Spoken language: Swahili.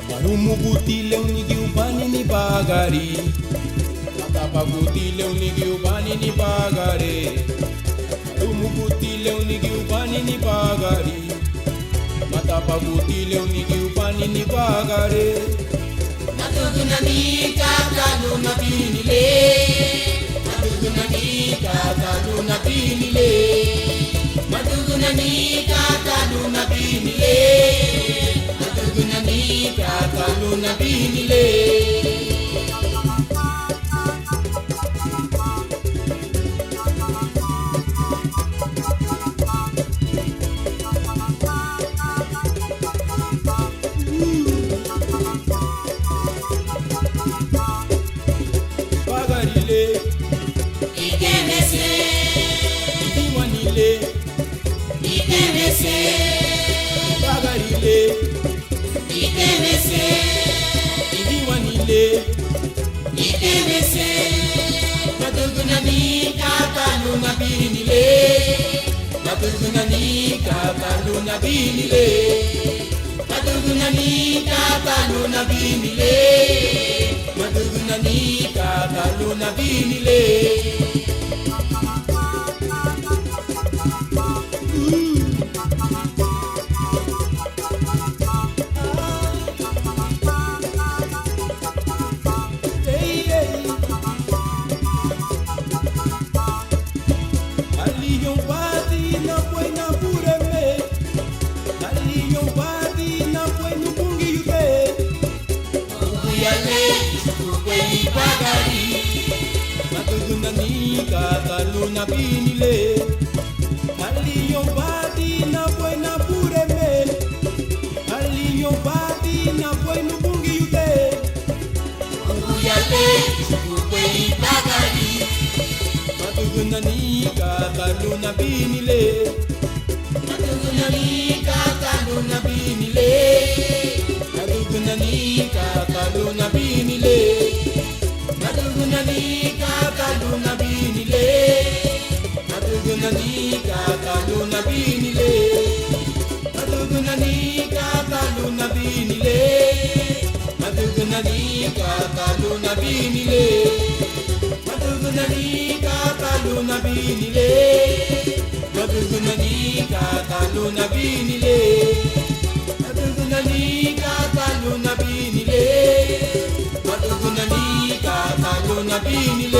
Marumuguti leo nigiubani ni bagari, matapaguti leo nigiubani ni bagare. Marumuguti leo nigiubani ni bagari, matapaguti leo nigiubani ni bagare. Natugunani kakanu na binile, natugunani kakanu na binile, natugunani kakanu na binile, natugunani kakanu na binile. Bagarile, Ikenese, idiwanile, Ikenese, bagarile, Ikenese, idiwanile, Ikenese, natugunani kakanu na binile, natugunani kakanu na binile, natugunani kakanu na binile, natugunani kakanu na binile. hey, hey. Aliyo wadi na buena pureme, aliyo wadi na buena bungi yute. Uyale ukweni bagari, Natugunani kakanu na binile, aliyo wadi na buena pureme, aliyo wadi na buena bungi yute. uyale ukweni bagari, Natugunani kakanu na binile, natugunani kakanu na binile, natugunani kakanu na binile, natugunani kakanu na binile, natugunani kakanu na binile, natugunani kakanu na binile, natugunani kakanu na binile, natugunani kakanu na binile, natugunani kakanu na binile, natugunani kakanu na binile, natugunani kakanu na binile.